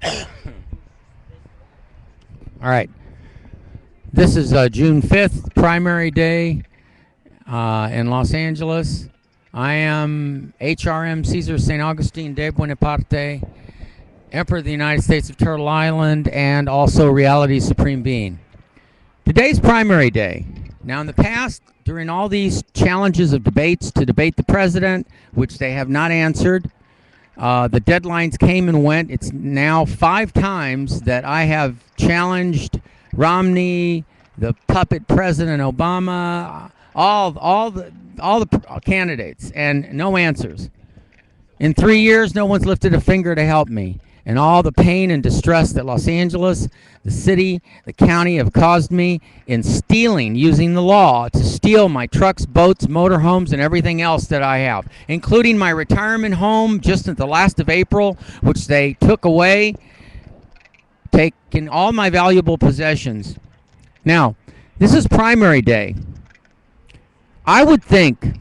All right. This is June 5th, primary day in Los Angeles. I am HRM Caesar St. Augustine de Buonaparte, Emperor of the United States of Turtle Island, and also Reality Supreme Being. Today's primary day. Now, in the past, during all these challenges of debates to debate the president, which they have not answered, the deadlines came and went. It's now 5 times that I have challenged Romney, the puppet President Obama, all the candidates, and no answers. In 3 years, no one's lifted a finger to help me. And all the pain and distress that Los Angeles, the city, the county have caused me in stealing, using the law to steal my trucks, boats, motorhomes, and everything else that I have, including my retirement home just at the last of April, which they took away, taking all my valuable possessions. Now, this is primary day. I would think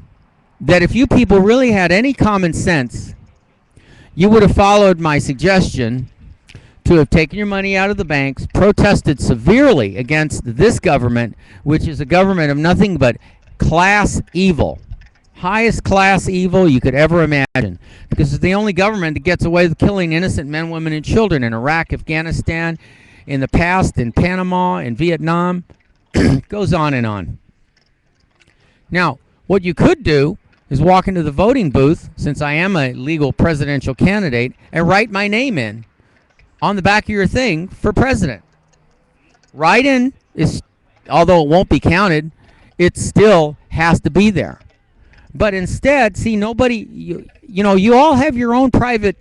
that if you people really had any common sense, you would have followed my suggestion to have taken your money out of the banks, protested severely against this government, which is a government of nothing but class evil. Highest class evil you could ever imagine. Because it's the only government that gets away with killing innocent men, women, and children in Iraq, Afghanistan, in the past, in Panama, in Vietnam. Goes on and on. Now, what you could do is walk into the voting booth, since I am a legal presidential candidate, and write my name in on the back of your thing for president. Write-in is, although it won't be counted, it still has to be there. But instead, see, nobody, you know, you all have your own private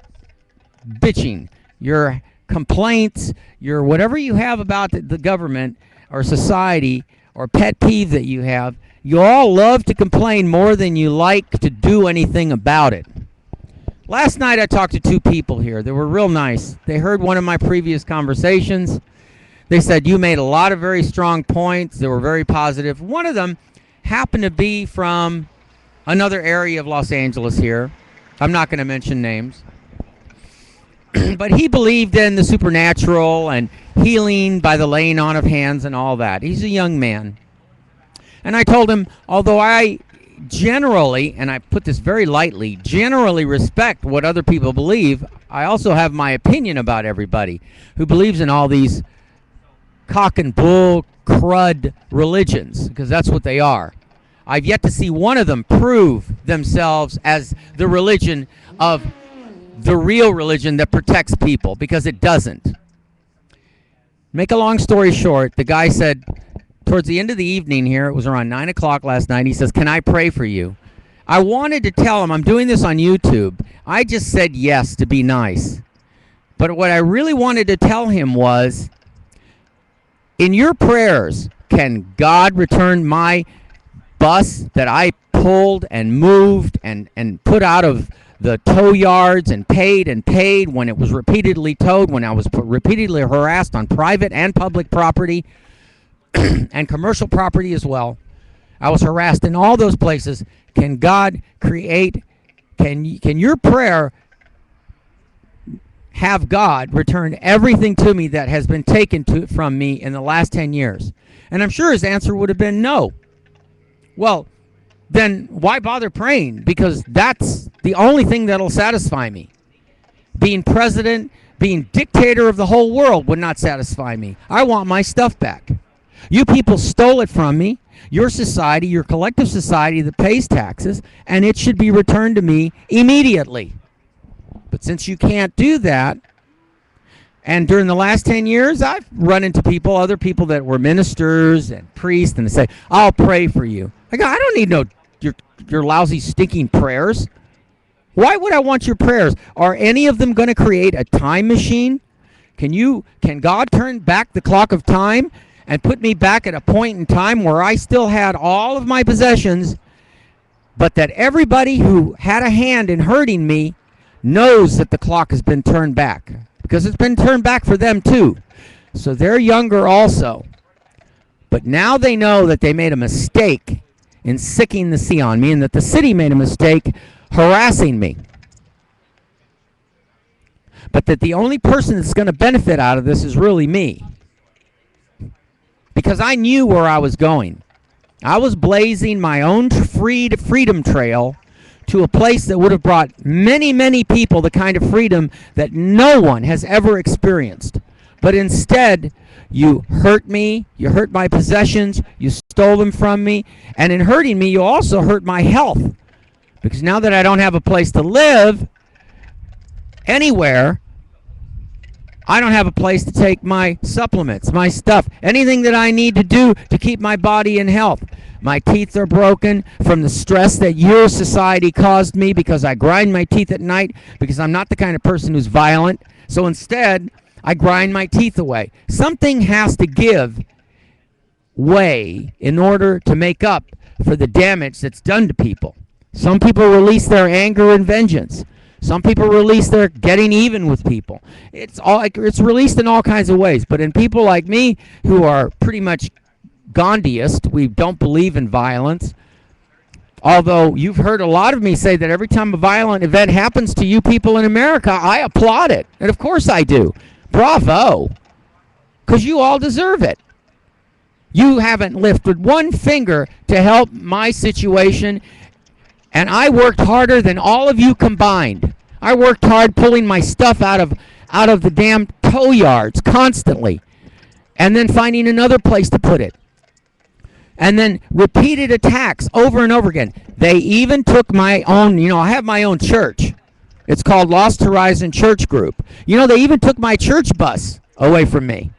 bitching, your complaints, your whatever you have about the government or society or pet peeve that you have. You all love to complain more than you like to do anything about it. Last night I talked to 2 people here. They were real nice. They heard one of my previous conversations. They said, you made a lot of very strong points. They were very positive. One of them happened to be from another area of Los Angeles here. I'm not going to mention names. But he believed in the supernatural and healing by the laying on of hands and all that. He's a young man. And I told him, although I generally, and I put this very lightly, generally respect what other people believe, I also have my opinion about everybody who believes in all these cock and bull crud religions, because that's what they are. I've yet to see one of them prove themselves as the religion of the real religion that protects people, because it doesn't. Make a long story short, the guy said, towards the end of the evening here, it was around 9 o'clock last night, he says, can I pray for you? I wanted to tell him, I'm doing this on YouTube. I just said yes to be nice. But what I really wanted to tell him was, in your prayers, can God return my bus that I pulled and moved and put out of the tow yards and paid when it was repeatedly towed, when I was repeatedly harassed on private and public property, and commercial property as well. I was harassed in all those places. Can God create, can your prayer have God return everything to me that has been taken from me in the last 10 years? And I'm sure his answer would have been no. Well, then why bother praying? Because that's the only thing that'll satisfy me. Being president, being dictator of the whole world would not satisfy me. I want my stuff back. You people stole it from me, your society, your collective society that pays taxes, and it should be returned to me immediately. But since you can't do that, and during the last 10 years, I've run into people, other people that were ministers and priests, and they say, I'll pray for you. I go, I don't need your lousy, stinking prayers. Why would I want your prayers? Are any of them going to create a time machine? Can God turn back the clock of time and put me back at a point in time where I still had all of my possessions, but that everybody who had a hand in hurting me knows that the clock has been turned back? Because it's been turned back for them too. So they're younger also. But now they know that they made a mistake in sicking the sea on me, and that the city made a mistake harassing me. but that the only person that's going to benefit out of this is really me. Because I knew where I was going. I was blazing my own freedom trail to a place that would have brought many, many people the kind of freedom that no one has ever experienced. But instead, you hurt me, you hurt my possessions, you stole them from me, and in hurting me, you also hurt my health. Because now that I don't have a place to live anywhere, I don't have a place to take my supplements, my stuff, anything that I need to do to keep my body in health. My teeth are broken from the stress that your society caused me because I grind my teeth at night because I'm not the kind of person who's violent. So instead, I grind my teeth away. Something has to give way in order to make up for the damage that's done to people. Some people release their anger and vengeance. Some people release their getting even with people. It's released in all kinds of ways. But in people like me who are pretty much Gandhiist, we don't believe in violence. Although you've heard a lot of me say that every time a violent event happens to you people in America, I applaud it. And of course I do. Bravo. Because you all deserve it. You haven't lifted one finger to help my situation. And I worked harder than all of you combined. I worked hard pulling my stuff out of the damn tow yards constantly. And then finding another place to put it. And then repeated attacks over and over again. They even took my own, I have my own church. It's called Lost Horizon Church Group. They even took my church bus away from me.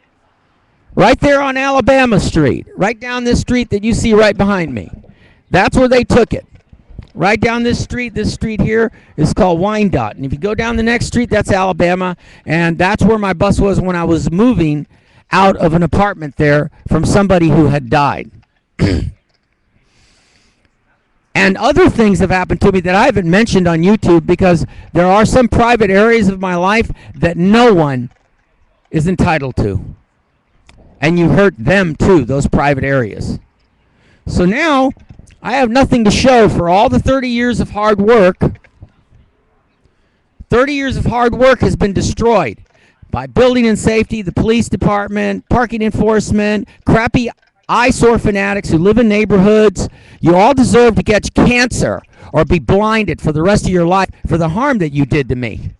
Right there on Alabama Street. Right down this street that you see right behind me. That's where they took it. Right down this street here is called Wyandotte. And if you go down the next street, that's Alabama. And that's where my bus was when I was moving out of an apartment there from somebody who had died. And other things have happened to me that I haven't mentioned on YouTube because there are some private areas of my life that no one is entitled to. And you hurt them too, those private areas. So now I have nothing to show for all the 30 years of hard work. 30 years of hard work has been destroyed by building and safety, the police department, parking enforcement, crappy eyesore fanatics who live in neighborhoods. You all deserve to get cancer or be blinded for the rest of your life for the harm that you did to me.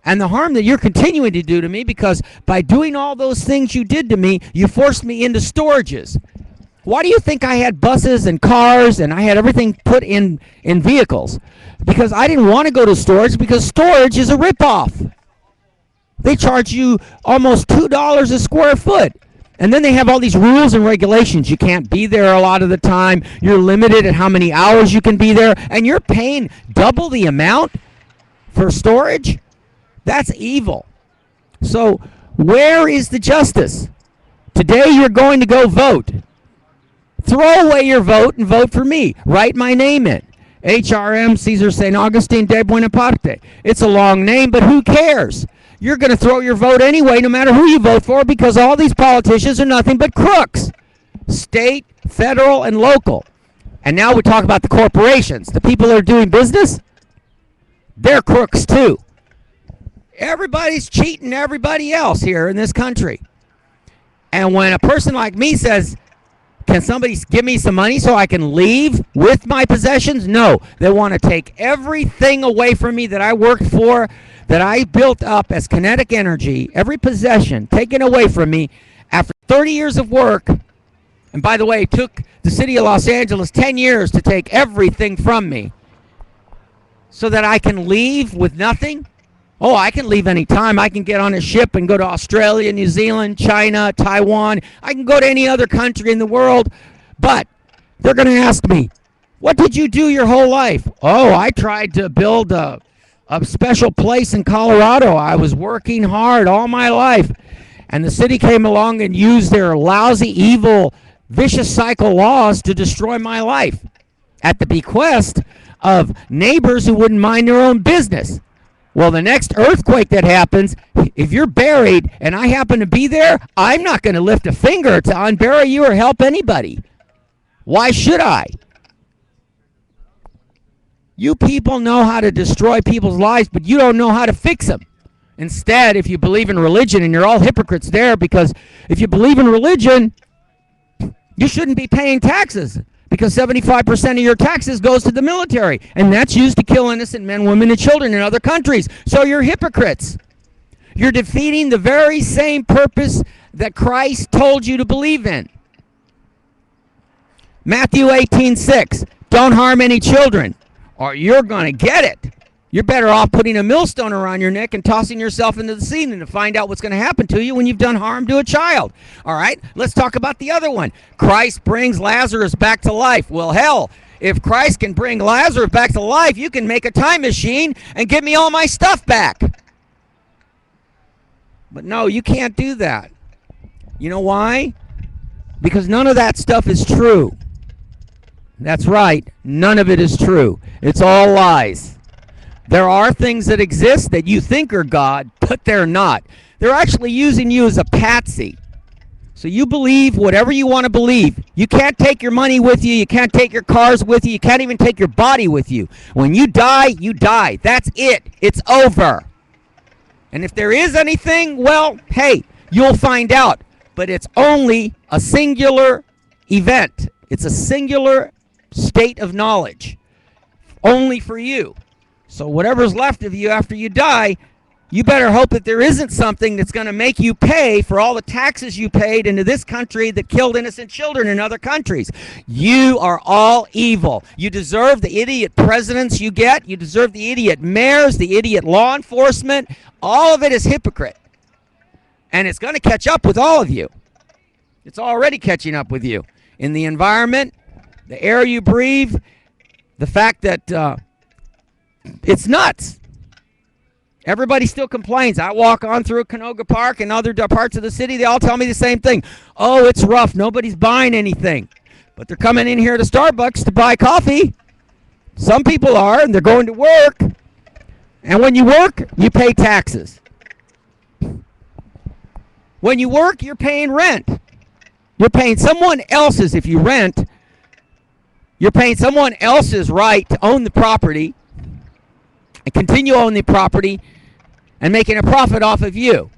And the harm that you're continuing to do to me because by doing all those things you did to me, you forced me into storages. Why do you think I had buses and cars and I had everything put in vehicles? Because I didn't want to go to storage because storage is a ripoff. They charge you almost $2 a square foot. And then they have all these rules and regulations. You can't be there a lot of the time. You're limited at how many hours you can be there. And you're paying double the amount for storage? That's evil. So where is the justice? Today you're going to go vote. Throw away your vote and vote for me. Write my name in. HRM Cesar St. Augustine de Buenaparte. It's a long name, but who cares? You're going to throw your vote anyway, no matter who you vote for, because all these politicians are nothing but crooks. State, federal, and local. And now we talk about the corporations. The people that are doing business, they're crooks too. Everybody's cheating everybody else here in this country. And when a person like me says, can somebody give me some money so I can leave with my possessions? No. They want to take everything away from me that I worked for, that I built up as kinetic energy, every possession taken away from me after 30 years of work. And by the way, it took the city of Los Angeles 10 years to take everything from me so that I can leave with nothing. Oh, I can leave any time. I can get on a ship and go to Australia, New Zealand, China, Taiwan. I can go to any other country in the world. But they're going to ask me, what did you do your whole life? Oh, I tried to build a special place in Colorado. I was working hard all my life. And the city came along and used their lousy, evil, vicious cycle laws to destroy my life at the bequest of neighbors who wouldn't mind their own business. Well, the next earthquake that happens, if you're buried and I happen to be there, I'm not going to lift a finger to unbury you or help anybody. Why should I? You people know how to destroy people's lives, but you don't know how to fix them. Instead, if you believe in religion, and you're all hypocrites there, because if you believe in religion, you shouldn't be paying taxes, because 75% of your taxes goes to the military, and that's used to kill innocent men, women, and children in other countries. So you're hypocrites. You're defeating the very same purpose that Christ told you to believe in. Matthew 18:6, don't harm any children, or you're going to get it. You're better off putting a millstone around your neck and tossing yourself into the sea than to find out what's going to happen to you when you've done harm to a child. All right, let's talk about the other one. Christ brings Lazarus back to life. Well, hell, if Christ can bring Lazarus back to life, you can make a time machine and give me all my stuff back. But no, you can't do that. You know why? Because none of that stuff is true. That's right, none of it is true. It's all lies. There are things that exist that you think are God, but they're not. They're actually using you as a patsy. So you believe whatever you want to believe. You can't take your money with you. You can't take your cars with you. You can't even take your body with you. When you die, you die. That's it. It's over. And if there is anything, well, hey, you'll find out. But it's only a singular event. It's a singular state of knowledge. Only for you. So whatever's left of you after you die, you better hope that there isn't something that's going to make you pay for all the taxes you paid into this country that killed innocent children in other countries. You are all evil. You deserve the idiot presidents you get. You deserve the idiot mayors, the idiot law enforcement. All of it is hypocrite. And it's going to catch up with all of you. It's already catching up with you. In the environment, the air you breathe, the fact that it's nuts. Everybody still complains. I walk on through Canoga Park and other parts of the city. They all tell me the same thing. Oh, it's rough. Nobody's buying anything. But they're coming in here to Starbucks to buy coffee. Some people are, and they're going to work. And when you work, you pay taxes. When you work, you're paying rent. You're paying someone else's, if you rent, you're paying someone else's right to own the property and continue owning the property and making a profit off of you.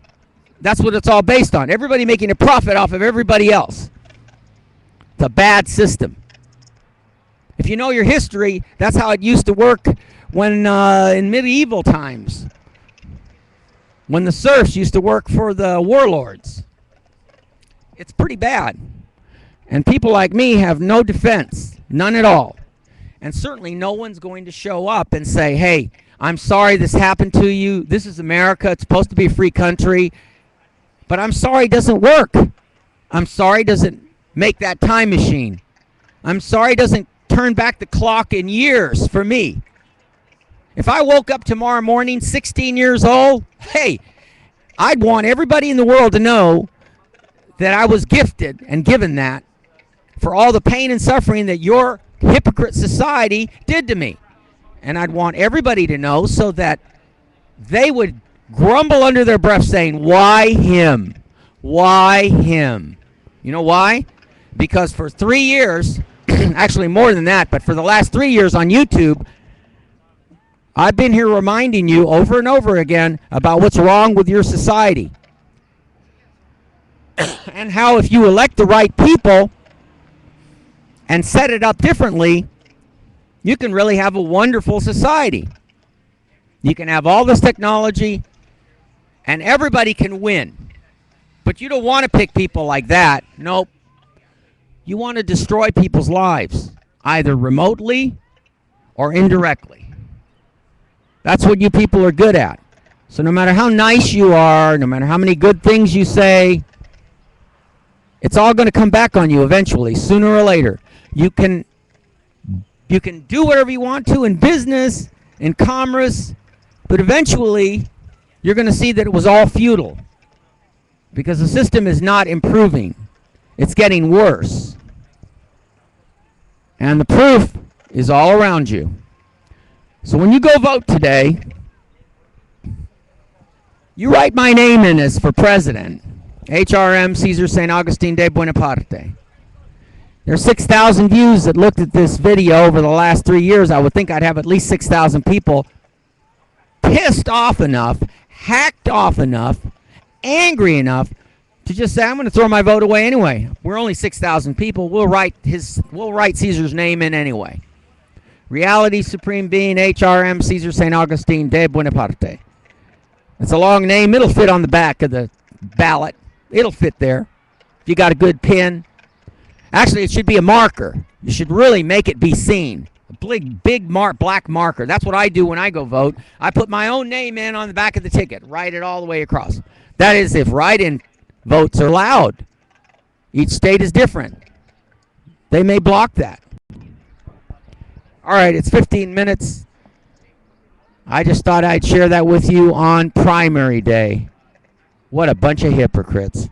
That's what it's all based on. Everybody making a profit off of everybody else. It's a bad system. If you know your history, that's how it used to work when in medieval times, when the serfs used to work for the warlords. It's pretty bad. And people like me have no defense, none at all. And certainly no one's going to show up and say, hey, I'm sorry this happened to you. This is America. It's supposed to be a free country. But I'm sorry it doesn't work. I'm sorry it doesn't make that time machine. I'm sorry it doesn't turn back the clock in years for me. If I woke up tomorrow morning 16 years old, hey, I'd want everybody in the world to know that I was gifted and given that for all the pain and suffering that your hypocrite society did to me. And I'd want everybody to know so that they would grumble under their breath saying, why him? Why him? You know why? Because for 3 years, actually more than that, but for the last 3 years on YouTube, I've been here reminding you over and over again about what's wrong with your society. And how if you elect the right people and set it up differently, you can really have a wonderful society. You can have all this technology and everybody can win. But you don't want to pick people like that. Nope. You want to destroy people's lives, either remotely or indirectly. That's what you people are good at. So no matter how nice you are, no matter how many good things you say, it's all going to come back on you eventually, sooner or later. You can do whatever you want to in business, in commerce, but eventually you're going to see that it was all futile because the system is not improving. It's getting worse. And the proof is all around you. So when you go vote today, you write my name in as for president. HRM Caesar St. Augustine de Buonaparte. There are 6,000 views that looked at this video over the last 3 years. I would think I'd have at least 6,000 people pissed off enough, hacked off enough, angry enough to just say, I'm going to throw my vote away anyway. We're only 6,000 people. We'll write Caesar's name in anyway. Reality Supreme Being, HRM, Caesar St. Augustine de Buonaparte. It's a long name. It'll fit on the back of the ballot. It'll fit there. If you got a good pen. Actually, it should be a marker. You should really make it be seen. A big black marker. That's what I do when I go vote. I put my own name in on the back of the ticket. Write it all the way across. That is if write-in votes are allowed. Each state is different. They may block that. All right, it's 15 minutes. I just thought I'd share that with you on primary day. What a bunch of hypocrites.